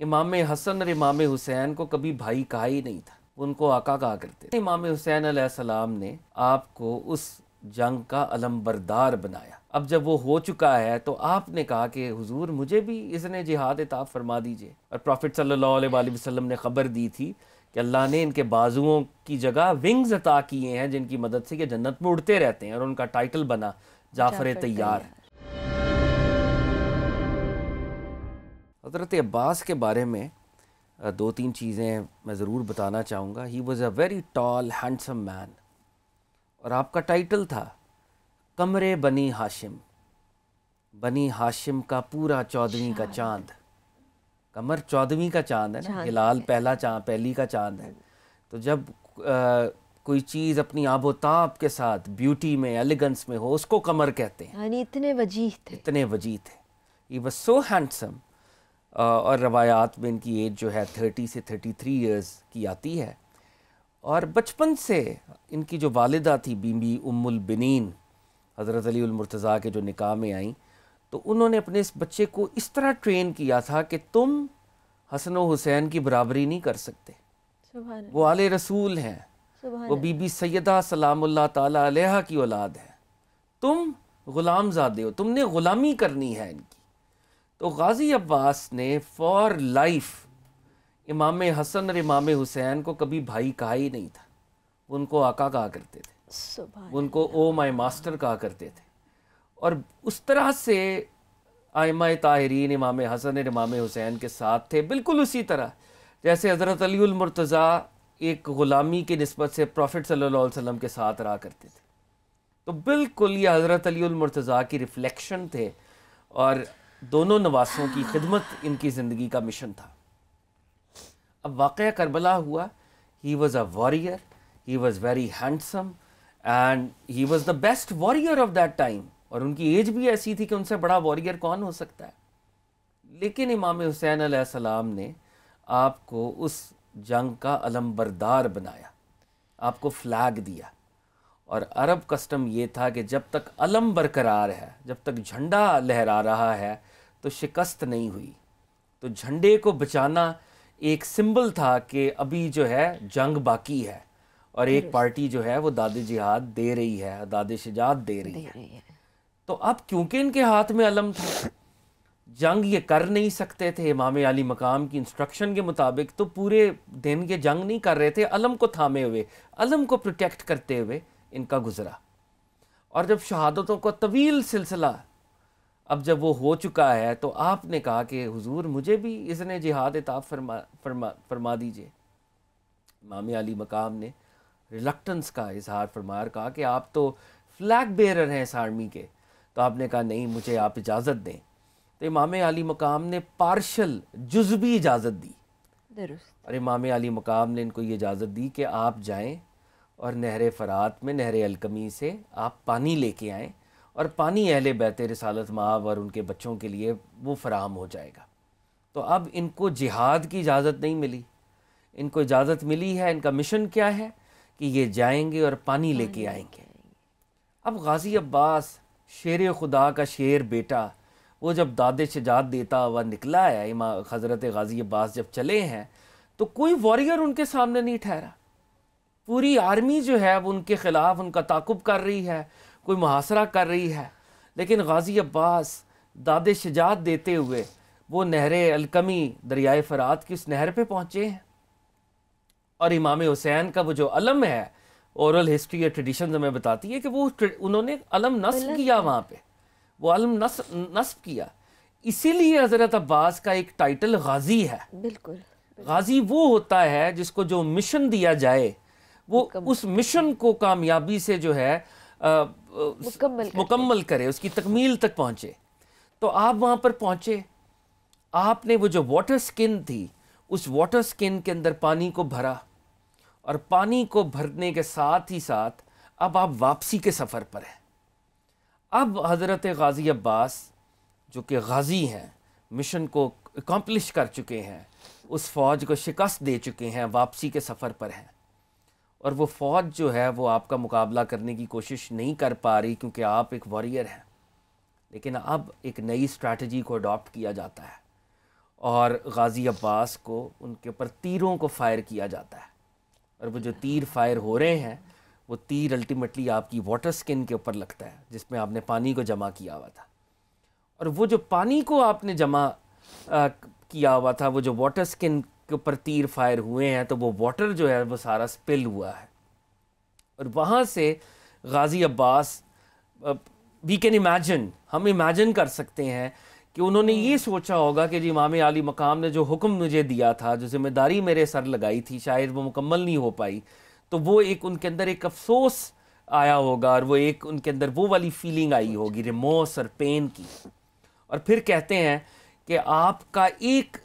امام حسن اور امام حسین کو کبھی بھائی کہا ہی نہیں تھا، ان کو آقا کہا کرتے تھے۔ امام حسین علیہ السلام نے آپ کو اس جنگ کا علم بردار بنایا۔ اب جب وہ ہو چکا ہے تو آپ نے کہا کہ حضور مجھے بھی اذن جہاد عطا فرما دیجئے، اور پروفٹ صلی اللہ علیہ وآلہ وسلم نے خبر دی تھی کہ اللہ نے ان کے بازوؤں کی جگہ ونگز عطا کیے ہیں جن کی مدد سے یہ جنت میں اڑتے رہتے ہیں، اور ان کا ٹائٹل بنا جعفر طیار۔ حضرت عباس کے بارے میں دو تین چیزیں میں ضرور بتانا چاہوں گا۔ He was a very tall handsome man, اور آپ کا ٹائٹل تھا قمر بنی ہاشم، بنی ہاشم کا پورا 14ویں کا چاند۔ قمر 14ویں کا چاند ہے نا، ہلال پہلا چاند، پہلی کا چاند ہے۔ تو جب کوئی چیز اپنی آب و تاب کے ساتھ بیوٹی میں، ایلیگنس میں ہو، اس کو قمر کہتے ہیں۔ یعنی اتنے وجیح تھے، اتنے وجیح تھے۔ ہی واز سو ہینڈسم، اور روایات میں ان کی ایج جو ہے 30 سے 33 ایئرز کی آتی ہے۔ اور بچپن سے ان کی جو والدہ تھی بی بی ام البنین حضرت علی المرتضیٰ کے جو نکاح میں آئیں، تو انہوں نے اپنے اس بچے کو اس طرح ٹرین کیا تھا کہ تم حسن و حسین کی برابری نہیں کر سکتے، وہ آل رسول ہیں، وہ بی بی سیدہ سلام اللہ تعالیٰ علیہا کی اولاد ہے، تم غلام زادے ہو، تم نے غلامی کرنی ہے ان کی۔ تو غازی عباس نے فار لائف امام حسن اور امام حسین کو کبھی بھائی کہا ہی نہیں تھا، وہ ان کو آقا کہا کرتے تھے، وہ ان کو او مائی ماسٹر کہا کرتے تھے۔ اور اس طرح سے ائمہ طاہرین امام حسن اور امام حسین کے ساتھ تھے، بالکل اسی طرح جیسے حضرت علی المرتضیٰ ایک غلامی کی نسبت سے پروفٹ صلی اللہ علیہ وسلم کے ساتھ رہا کرتے تھے۔ تو بالکل یہ حضرت علی المرتضیٰ کی ریفلیکشن تھے، اور دونوں نواسوں کی خدمت ان کی زندگی کا مشن تھا۔ اب واقعہ کربلا ہوا، ہی was a warrior, he was very handsome, and he was the best warrior of that time, اور ان کی ایج بھی ایسی تھی کہ ان سے بڑا واریئر کون ہو سکتا ہے۔ لیکن امام حسین علیہ السلام نے آپ کو اس جنگ کا علم بردار بنایا، آپ کو فلیگ دیا۔ اور عرب کسٹم یہ تھا کہ جب تک علم برقرار ہے، جب تک جھنڈا لہرا رہا ہے تو شکست نہیں ہوئی۔ تو جھنڈے کو بچانا ایک سمبل تھا کہ ابھی جو ہے جنگ باقی ہے، اور ایک پارٹی جو ہے وہ داد جہاد دے رہی ہے، داد شجاعت دے رہی ہے۔ تو اب کیونکہ ان کے ہاتھ میں علم تھا، جنگ یہ کر نہیں سکتے تھے امام علی مقام کی انسٹرکشن کے مطابق، تو پورے دن یہ جنگ نہیں کر رہے تھے، علم کو تھامے ہوئے، علم کو پروٹیکٹ کرتے ہوئے ان کا گزرا۔ اور جب شہادتوں کا طویل سلسلہ اب جب وہ ہو چکا ہے تو آپ نے کہا کہ حضور مجھے بھی اذن جہاد عطا فرما دیجئے۔ امام علی مقام نے ریلکٹنس کا اظہار فرمایا، کہا کہ آپ تو فلیگ بیرر ہیں اس آرمی کے، تو آپ نے کہا نہیں، مجھے آپ اجازت دیں۔ تو امام علی مقام نے پارشل جزوی اجازت دی، درست، اور امام علی مقام نے ان کو یہ اجازت دی کہ آپ جائیں اور نہر فرات میں، نہر الکمی سے آپ پانی لے کے آئیں، اور پانی اہل بیت رسالت مآب اور ان کے بچوں کے لیے وہ فراہم ہو جائے گا۔ تو اب ان کو جہاد کی اجازت نہیں ملی، ان کو اجازت ملی ہے، ان کا مشن کیا ہے کہ یہ جائیں گے اور پانی لے کے آئیں گے۔ اب غازی عباس شیر خدا کا شیر بیٹا، وہ جب داد شجاعت دیتا ہوا نکلا ہے، حضرت غازی عباس جب چلے ہیں تو کوئی واریئر ان کے سامنے نہیں ٹھہرا۔ پوری آرمی جو ہے وہ ان کے خلاف ان کا تعاقب کر رہی ہے، کوئی محاصرہ کر رہی ہے، لیکن غازی عباس داد شجاعت دیتے ہوئے وہ نہر الکمی دریائے فرات کی اس نہر پہ پہنچے ہیں۔ اور امام حسین کا وہ جو علم ہے، اورل ہسٹری اور ٹریڈیشنز ہمیں بتاتی ہے کہ وہ انہوں نے علم نصب کیا، وہاں پہ وہ علم نصب کیا۔ اسی لیے حضرت عباس کا ایک ٹائٹل غازی ہے۔ بالکل، غازی وہ ہوتا ہے جس کو جو مشن دیا جائے وہ اس مشن کو کامیابی سے جو ہے مکمل کرے، اس کی تکمیل تک پہنچے۔ تو آپ وہاں پر پہنچے، آپ نے وہ جو واٹر سکن تھی، اس واٹر سکن کے اندر پانی کو بھرا، اور پانی کو بھرنے کے ساتھ ہی ساتھ اب آپ واپسی کے سفر پر ہیں۔ اب حضرت غازی عباس جو کہ غازی ہیں، مشن کو اکمپلش کر چکے ہیں، اس فوج کو شکست دے چکے ہیں، واپسی کے سفر پر ہیں، اور وہ فوج جو ہے وہ آپ کا مقابلہ کرنے کی کوشش نہیں کر پا رہی کیونکہ آپ ایک واریئر ہیں۔ لیکن اب ایک نئی اسٹریٹجی کو اڈاپٹ کیا جاتا ہے، اور غازی عباس کو ان کے اوپر تیروں کو فائر کیا جاتا ہے، اور وہ جو تیر فائر ہو رہے ہیں وہ تیر الٹیمیٹلی آپ کی واٹر سکن کے اوپر لگتا ہے جس میں آپ نے پانی کو جمع کیا ہوا تھا، اور وہ جو پانی کو آپ نے جمع کیا ہوا تھا، وہ جو واٹر سکن کے اوپر تیر فائر ہوئے ہیں، تو وہ واٹر جو ہے وہ سارا سپل ہوا ہے، اور وہاں سے غازی عباس وی کین امیجن، ہم امیجن کر سکتے ہیں کہ انہوں نے یہ سوچا ہوگا کہ جی امام عالی مقام نے جو حکم مجھے دیا تھا، جو ذمہ داری میرے سر لگائی تھی، شاید وہ مکمل نہیں ہو پائی، تو وہ ایک ان کے اندر ایک افسوس آیا ہوگا، اور وہ ایک ان کے اندر وہ والی فیلنگ آئی ہوگی ریمورس اور پین کی، اور پھر کہتے ہیں کہ آپ کا ایک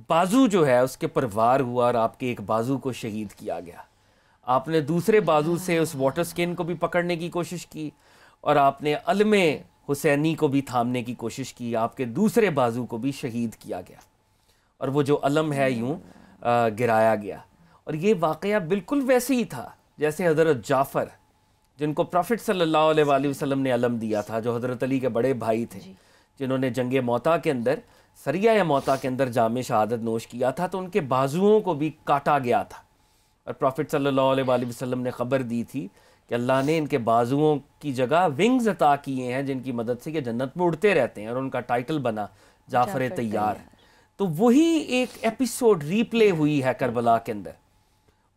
بازو جو ہے اس کے پر وار ہوا اور آپ کے ایک بازو کو شہید کیا گیا، آپ نے دوسرے بازو سے اس واٹر سکن کو بھی پکڑنے کی کوشش کی، اور آپ نے علم حسینی کو بھی تھامنے کی کوشش کی، آپ کے دوسرے بازو کو بھی شہید کیا گیا، اور وہ جو علم ہے یوں گرایا گیا۔ اور یہ واقعہ بالکل ویسے ہی تھا جیسے حضرت جعفر، جن کو پروفٹ صلی اللہ علیہ وآلہ وسلم نے علم دیا تھا، جو حضرت علی کے بڑے بھائی تھے، جنہوں نے جنگ موتا کے اندر، سریہ موتا کے اندر جام شہادت نوش کیا تھا، تو ان کے بازوؤں کو بھی کاٹا گیا تھا، اور پروفٹ صلی اللہ علیہ وآلہ وسلم نے خبر دی تھی کہ اللہ نے ان کے بازوؤں کی جگہ ونگز عطا کیے ہیں، جن کی مدد سے یہ جنت میں اڑتے رہتے ہیں، اور ان کا ٹائٹل بنا جعفر طیار۔ تو وہی ایک ایپیسوڈ ریپلے ہوئی ہے کربلا کے اندر،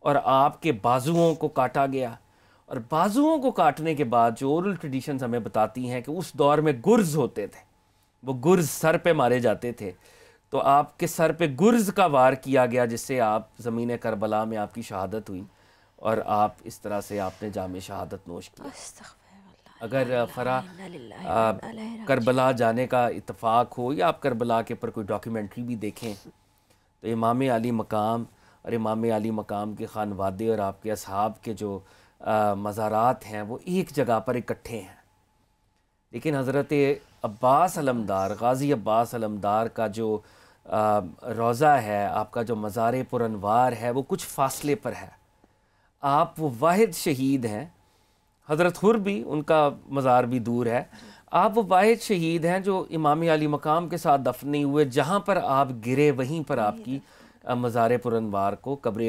اور آپ کے بازوؤں کو کاٹا گیا، اور بازوؤں کو کاٹنے کے بعد جو اورل ٹریڈیشنز ہمیں بتاتی ہیں کہ اس دور میں گرز ہوتے تھے، وہ گرز سر پہ مارے جاتے تھے، تو آپ کے سر پہ گرز کا وار کیا گیا، جس سے آپ زمین کربلا میں آپ کی شہادت ہوئی، اور آپ اس طرح سے آپ نے جام شہادت نوش کیا۔ اگر کربلا جانے کا اتفاق ہو یا آپ کربلا کے پر کوئی ڈاکیومنٹری بھی دیکھیں، تو امام علی مقام اور امام علی مقام کے خانوادے اور آپ کے اصحاب کے جو مزارات ہیں وہ ایک جگہ پر اکٹھے ہیں، لیکن حضرت عباس علمدار، غازی عباس علمدار کا جو روضہ ہے، آپ کا جو مزار پر انوار ہے، وہ کچھ فاصلے پر ہے۔ آپ وہ واحد شہید ہیں، حضرت حر بھی ان کا مزار بھی دور ہے، آپ وہ واحد شہید ہیں جو امام علی مقام کے ساتھ دفن نہیں ہوئے، جہاں پر آپ گرے وہیں پر آپ کی مزار پر انوار کو، قبر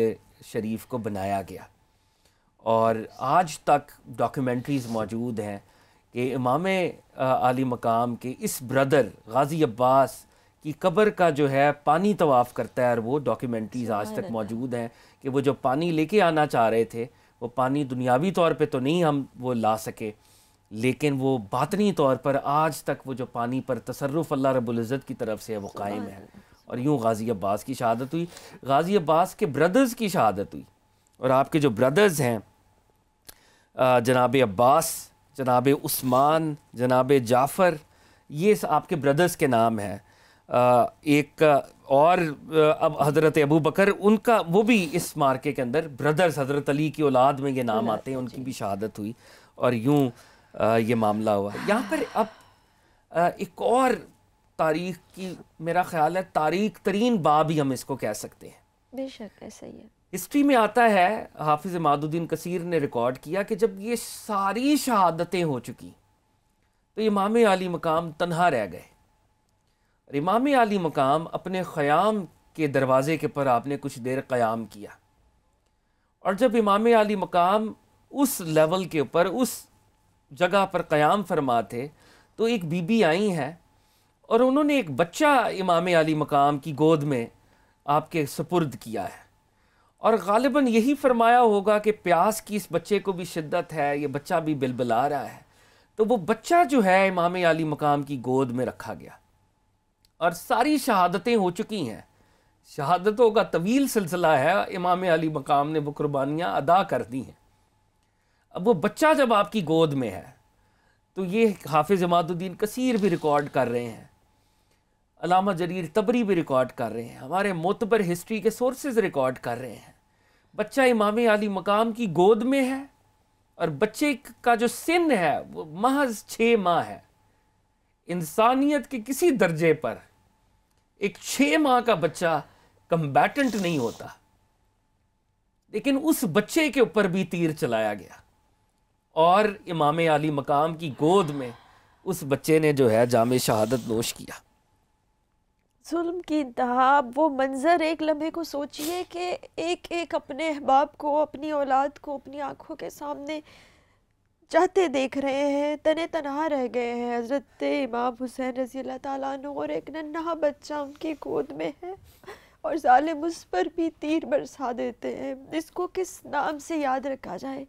شریف کو بنایا گیا، اور آج تک ڈاکیومنٹریز موجود ہیں کہ امام علی مقام کے اس برادر غازی عباس کی قبر کا جو ہے پانی طواف کرتا ہے، اور وہ ڈاکیومنٹریز آج تک موجود ہیں کہ وہ جو پانی لے کے آنا چاہ رہے تھے، وہ پانی دنیاوی طور پہ تو نہیں ہم وہ لا سکے، لیکن وہ باطنی طور پر آج تک وہ جو پانی پر تصرف اللہ رب العزت کی طرف سے وہ قائم ہے، اور یوں غازی عباس کی شہادت ہوئی، غازی عباس کے برادرز کی شہادت ہوئی، اور آپ کے جو برادرز ہیں جناب عباس، جناب عثمان، جناب جعفر، یہ آپ کے برادرز کے نام ہیں۔ ایک اور اب حضرت ابو بکر، ان کا وہ بھی اس مارکے کے اندر برادرز، حضرت علی کی اولاد میں یہ نام آتے ہیں، ان کی بھی شہادت ہوئی، اور یوں یہ معاملہ ہوا۔ یہاں پر اب ایک اور تاریخ کی، میرا خیال ہے تاریخ ترین باب ہی ہم اس کو کہہ سکتے ہیں۔ بے شک ایسا ہی ہے۔ ہسٹری میں آتا ہے، حافظ عماد الدین کثیر نے ریکارڈ کیا کہ جب یہ ساری شہادتیں ہو چکی تو امام علی مقام تنہا رہ گئے، اور امام علی مقام اپنے خیام کے دروازے کے پر آپ نے کچھ دیر قیام کیا، اور جب امام علی مقام اس لیول کے اوپر اس جگہ پر قیام فرما تھے تو ایک بی بی آئی ہیں، اور انہوں نے ایک بچہ امام علی مقام کی گود میں آپ کے سپرد کیا ہے، اور غالباً یہی فرمایا ہوگا کہ پیاس کی اس بچے کو بھی شدت ہے، یہ بچہ بھی بلبلا رہا ہے، تو وہ بچہ جو ہے امام علی مقام کی گود میں رکھا گیا، اور ساری شہادتیں ہو چکی ہیں، شہادتوں کا طویل سلسلہ ہے، امام علی مقام نے وہ قربانیاں ادا کر دی ہیں۔ اب وہ بچہ جب آپ کی گود میں ہے تو یہ حافظ عماد الدین کثیر بھی ریکارڈ کر رہے ہیں، علامہ جریر طبری بھی ریکارڈ کر رہے ہیں، ہمارے معتبر ہسٹری کے سورسز ریکارڈ کر رہے ہیں، بچہ امام علی مقام کی گود میں ہے، اور بچے کا جو سن ہے وہ محض 6 ماہ ہے۔ انسانیت کے کسی درجے پر ایک 6 ماہ کا بچہ کمبیٹنٹ نہیں ہوتا، لیکن اس بچے کے اوپر بھی تیر چلایا گیا، اور امام علی مقام کی گود میں اس بچے نے جو ہے جام شہادت نوش کیا۔ ظلم کی انتہا. وہ منظر ایک لمحے کو سوچئے کہ ایک ایک اپنے احباب کو، اپنی اولاد کو اپنی آنکھوں کے سامنے جاتے دیکھ رہے ہیں، تنے تنہا رہ گئے ہیں. حضرت امام حسین رضی اللہ تعالیٰ عنہ اور ایک ننھا بچہ ان کی گود میں ہے، اور ظالم اس پر بھی تیر برسا دیتے ہیں. اس کو کس نام سے یاد رکھا جائے؟